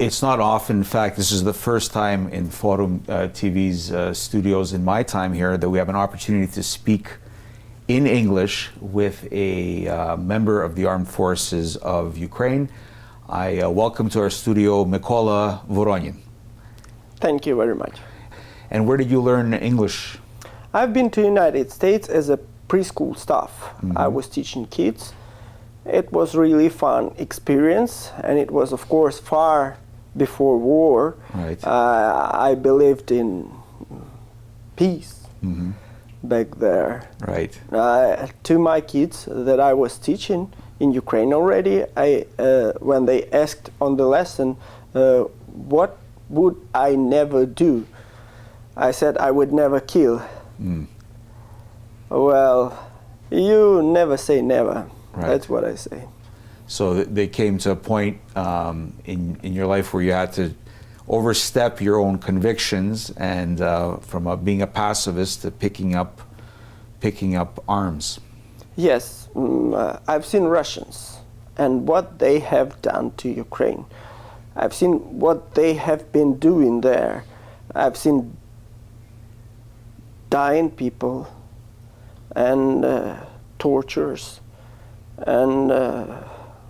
It's not often, in fact, this is the first time in Forum TV's studios in my time here that we have an opportunity to speak in English with a member of the armed forces of Ukraine. I welcome to our studio Mykola Voronin. Thank you very much. And where did you learn English? I've been to the United States as a preschool staff. Mm-hmm. I was teaching kids. It was really fun experience, and it was, of course, far before war. Right. I believed in peace Mm-hmm. back there. Right. To my kids that I was teaching in Ukraine already, when they asked on the lesson, what would I never do? I said I would never kill. Mm. Well, you never say never. Right. That's what I say. So they came to a point in your life where you had to overstep your own convictions and from being a pacifist to picking up arms. Yes, I've seen Russians and what they have done to Ukraine. I've seen what they have been doing there. I've seen dying people and tortures and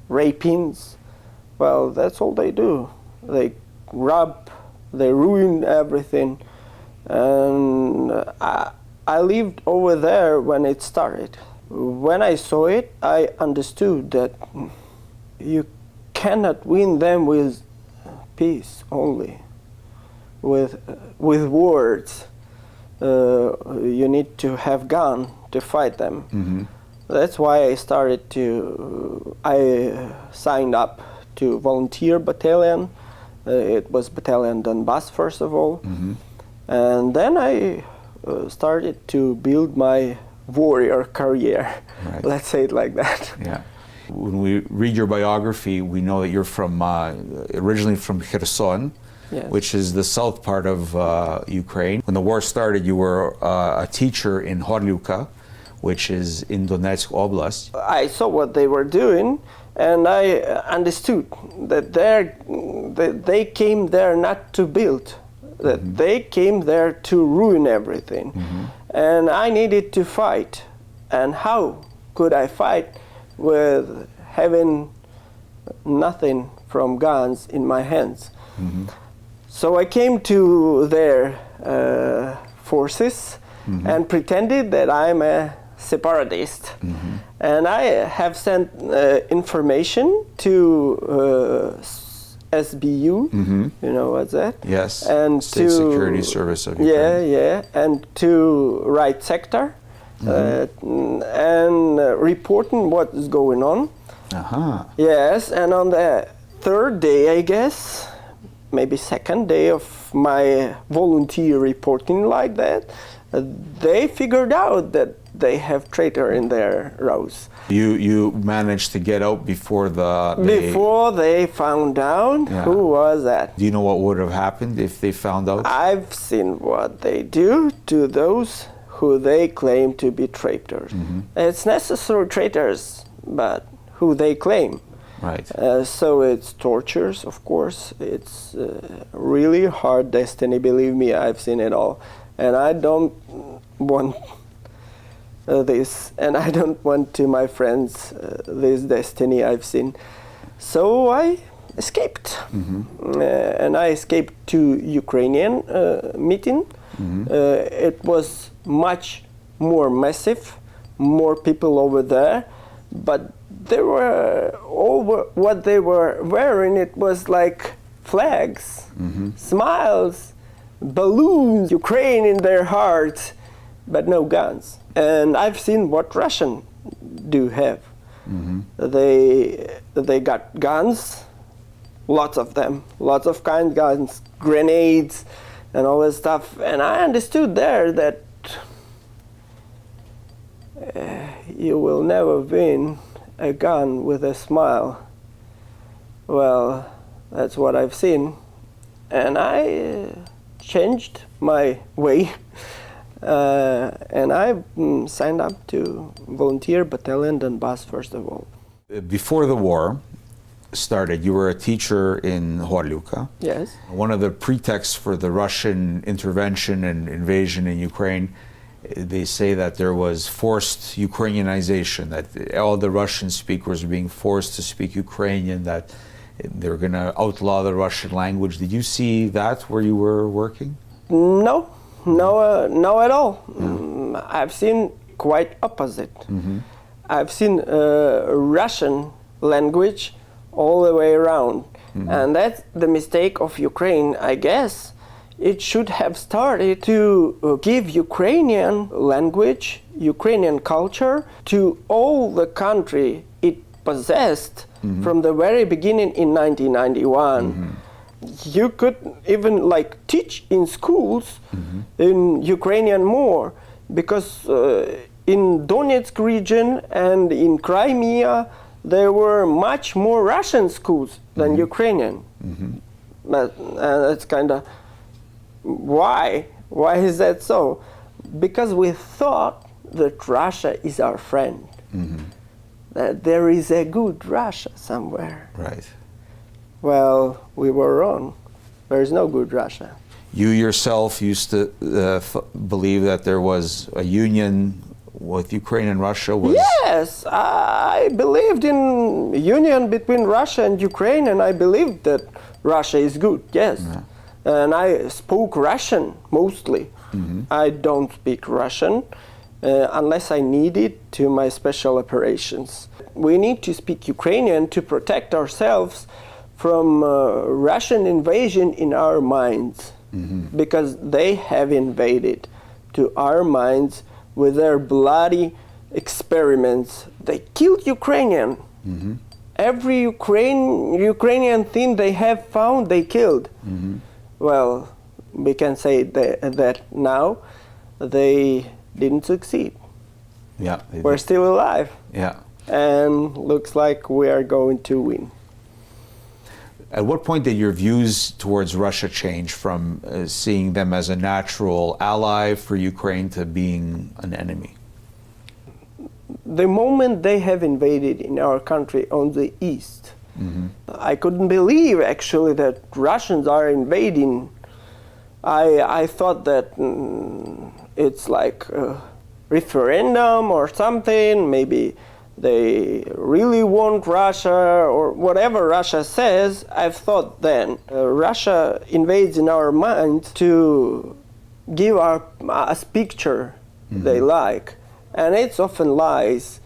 rapings. Well, that's all they do. They rob, they ruin everything. And I lived over there when it started. When I saw it, I understood that you cannot win them with peace only, with words. You need to have gun to fight them. Mm-hmm. That's why I signed up to volunteer battalion. It was battalion Donbas first of all. Mm-hmm. And then I started to build my warrior career. Right. Let's say it like that. Yeah. When we read your biography, we know that you're from originally from Kherson, Yes. which is the south part of Ukraine. When the war started, you were a teacher in Horliuka, which is in Donetsk Oblast. I saw what they were doing, and I understood that they came there not to build, that Mm-hmm. they came there to ruin everything. Mm-hmm. And I needed to fight. And how could I fight with having nothing from guns in my hands? Mm-hmm. So I came to their forces Mm-hmm. and pretended that I'm a separatist. Mm-hmm. And I have sent information to SBU, Mm-hmm. you know what's that? Yes. And State to Security Service of Ukraine. yeah, and to right sector, and reporting what is going on. Uh-huh. Yes, and on the third day, I guess, maybe second day of my volunteer reporting like that, they figured out that they have traitor in their rows. You managed to get out before Before they found out Yeah. who was that. Do you know what would have happened if they found out? I've seen what they do to those who they claim to be traitors. Mm-hmm. It's necessary traitors, but who they claim. Right. So it's tortures, of course. It's really hard destiny, believe me, I've seen it all. And I don't want this, and I don't want to my friends this destiny I've seen. So I escaped. Mm-hmm. And I escaped to Ukrainian meeting. Mm-hmm. It was much more massive, more people over there, but they were what they were wearing, it was like flags, Mm-hmm. smiles, balloons, Ukraine in their hearts, but no guns. And I've seen what Russian do have. Mm-hmm. They got guns, lots of them, lots of kind guns, grenades, and all this stuff. And I understood there that you will never win a gun with a smile. Well, that's what I've seen. And I changed my way. And I signed up to volunteer battalion Donbas first of all. Before the war, started, you were a teacher in Horlivka. Yes. One of the pretexts for the Russian intervention and invasion in Ukraine, they say that there was forced Ukrainianization, that all the Russian speakers were being forced to speak Ukrainian, that they were going to outlaw the Russian language. Did you see that where you were working? No at all. I've seen quite opposite. I've seen Russian language all the way around. And that's the mistake of Ukraine, I guess. It should have started to give Ukrainian language, Ukrainian culture to all the country it possessed from the very beginning in 1991. You could even like teach in schools in Ukrainian more, because in Donetsk region and in Crimea there were much more Russian schools than Ukrainian. But that's kind of why is that so? Because we thought that Russia is our friend, that there is a good Russia somewhere. Right. Well, we were wrong. There is no good Russia. You yourself used to believe that there was a union with Ukraine and Russia was... Yes, I believed in union between Russia and Ukraine, and I believed that Russia is good, yes. And I spoke Russian mostly. I don't speak Russian unless I need it to my special operations. We need to speak Ukrainian to protect ourselves from Russian invasion in our minds, because they have invaded to our minds with their bloody experiments. They killed Ukrainian. Every Ukrainian thing they have found, they killed. Well, we can say that now they didn't succeed. Yeah. We're still alive. Yeah. And looks like we are going to win. At what point did your views towards Russia change from seeing them as a natural ally for Ukraine to being an enemy? The moment they have invaded in our country on the east, I couldn't believe actually that Russians are invading. I thought that it's like a referendum or something, maybe they really want Russia or whatever Russia says. I've thought then Russia invades in our minds to give us picture they like, and it's often lies.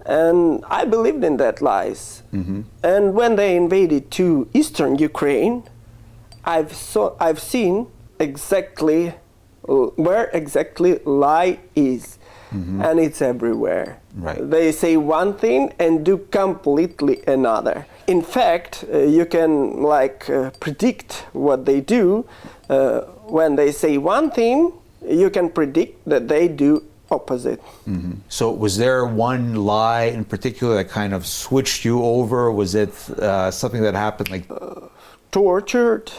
And I believed in that lies. And when they invaded to eastern Ukraine, I've seen exactly where exactly lie is, and it's everywhere. Right. They say one thing and do completely another. In fact, you can predict what they do. When they say one thing, you can predict that they do opposite. So was there one lie in particular that kind of switched you over? Was it something that happened like... Tortured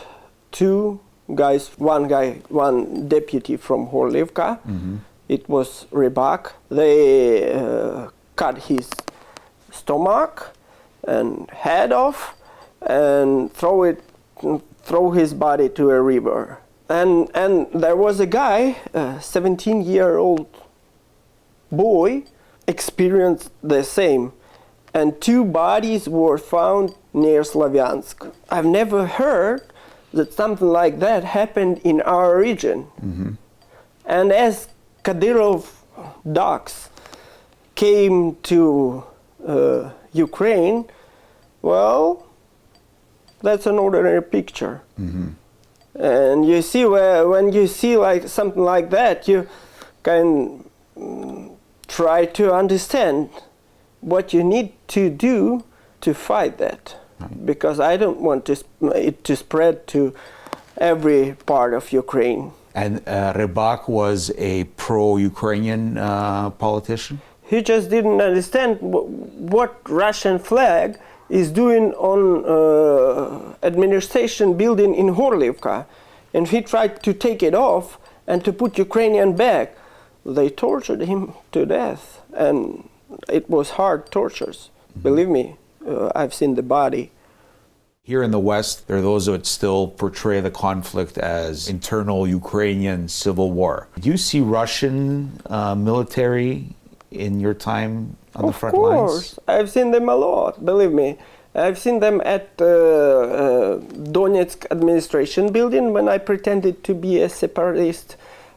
two guys, one deputy from Horlivka. It was Rybak. They cut his stomach and head off and throw his body to a river. And there was a guy, a 17-year-old boy, experienced the same. And two bodies were found near Slavyansk. I've never heard that something like that happened in our region. And as Kadyrov dogs came to Ukraine, well, that's an ordinary picture. And you see, when you see like something like that, you can try to understand what you need to do to fight that. Because I don't want it to spread to every part of Ukraine. And Rybak was a pro-Ukrainian politician? He just didn't understand what Russian flag is doing on administration building in Horlivka. And he tried to take it off and to put Ukrainian back. They tortured him to death. And it was hard tortures. Believe me, I've seen the body. Here in the West, there are those that still portray the conflict as internal Ukrainian civil war. Do you see Russian military in your time on the front lines? Of course. I've seen them a lot, believe me. I've seen them at Donetsk administration building when I pretended to be a separatist.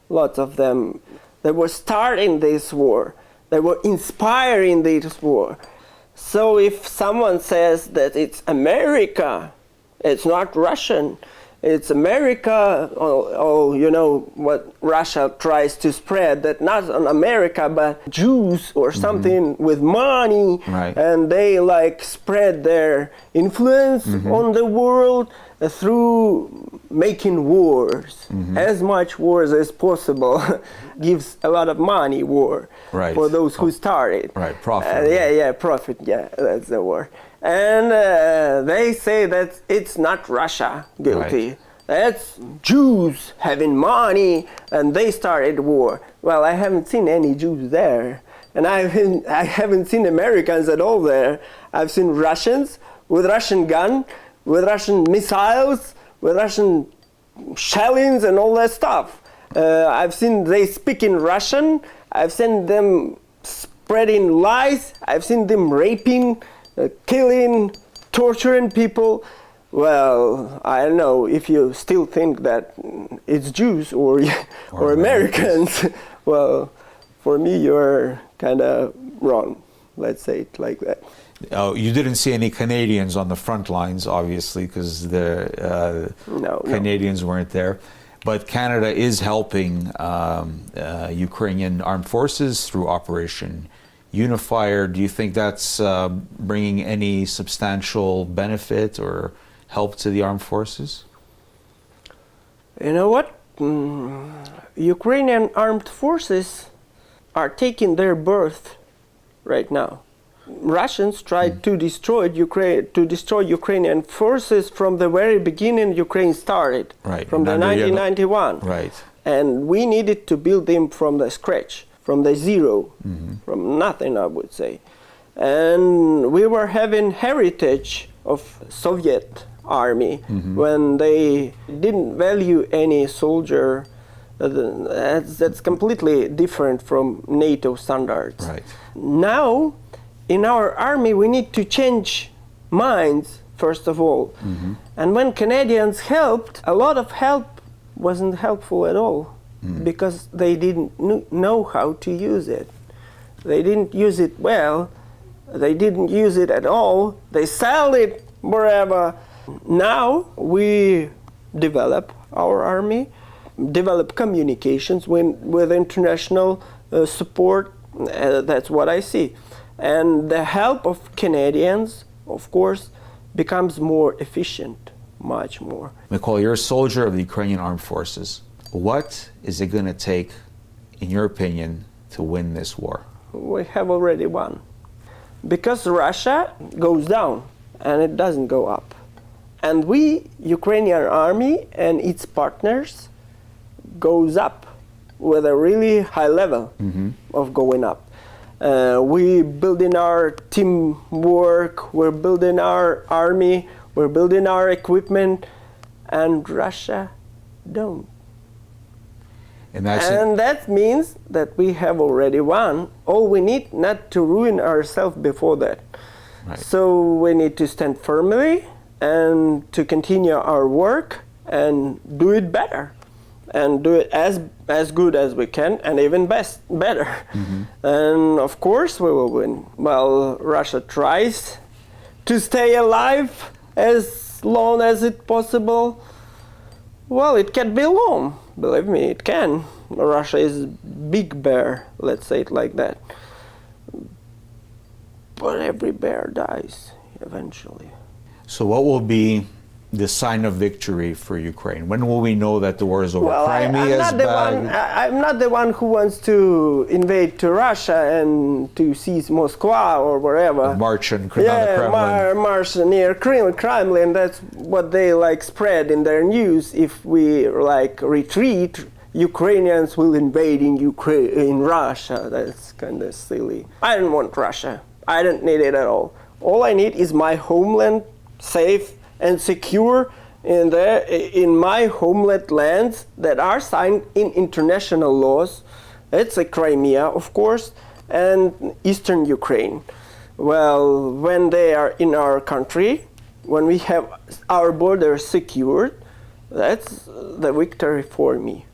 Lots of them. They were starting this war. They were inspiring this war. So if someone says that it's America, it's not Russian, it's America, you know, what Russia tries to spread, that not on America, but Jews or something with money, right. And they like spread their influence on the world through making wars, as much wars as possible, gives a lot of money, war, right. for those who started. Right, profit. Profit, that's the word. And they say that it's not Russia guilty. Right. That's Jews having money and they started war. Well, I haven't seen any Jews there. And I haven't seen Americans at all there. I've seen Russians with Russian gun, with Russian missiles, with Russian shellings and all that stuff. I've seen they speak in Russian. I've seen them spreading lies. I've seen them raping, killing, torturing people. Well, I don't know if you still think that it's Jews or Americans. Well, for me, you're kind of wrong. Let's say it like that. Oh, you didn't see any Canadians on the front lines, obviously, because the Canadians weren't there. But Canada is helping Ukrainian armed forces through Operation Unifier. Do you think that's bringing any substantial benefit or help to the armed forces? You know what? Ukrainian armed forces are taking their birth right now. Russians tried to destroy Ukrainian forces from the very beginning Ukraine started, right. From the 1991. Right. And we needed to build them from the scratch, from the zero, from nothing, I would say. And we were having heritage of Soviet army when they didn't value any soldier. That's completely different from NATO standards. Right. Now, in our army, we need to change minds, first of all. And when Canadians helped, a lot of help wasn't helpful at all because they didn't know how to use it. They didn't use it well. They didn't use it at all. They sell it wherever. Now we develop our army, develop communications with international support. That's what I see. And the help of Canadians, of course, becomes more efficient, much more. Mykola, you're a soldier of the Ukrainian armed forces. What is it going to take, in your opinion, to win this war? We have already won. Because Russia goes down and it doesn't go up. And we, Ukrainian army and its partners, goes up with a really high level of going up. We're building our teamwork, we're building our army, we're building our equipment, and Russia don't. And that means that we have already won. All we need not to ruin ourselves before that. Right. So we need to stand firmly and to continue our work and do it better. And do it as good as we can, and even better. And of course we will win. Well, Russia tries to stay alive as long as it's possible. Well, it can be long. Believe me, it can. Russia is big bear, let's say it like that. But every bear dies eventually. So what will be the sign of victory for Ukraine? When will we know that the war is over? Well, I'm not the one who wants to invade to Russia and to seize Moscow or wherever. March on the Kremlin. March near Kremlin. That's what they like spread in their news. If we like retreat, Ukrainians will invade in Russia. That's kind of silly. I don't want Russia. I don't need it at all. All I need is my homeland safe and secure in my homeland lands that are signed in international laws. It's a Crimea, of course, and eastern Ukraine. Well, when they are in our country, when we have our borders secured, that's the victory for me.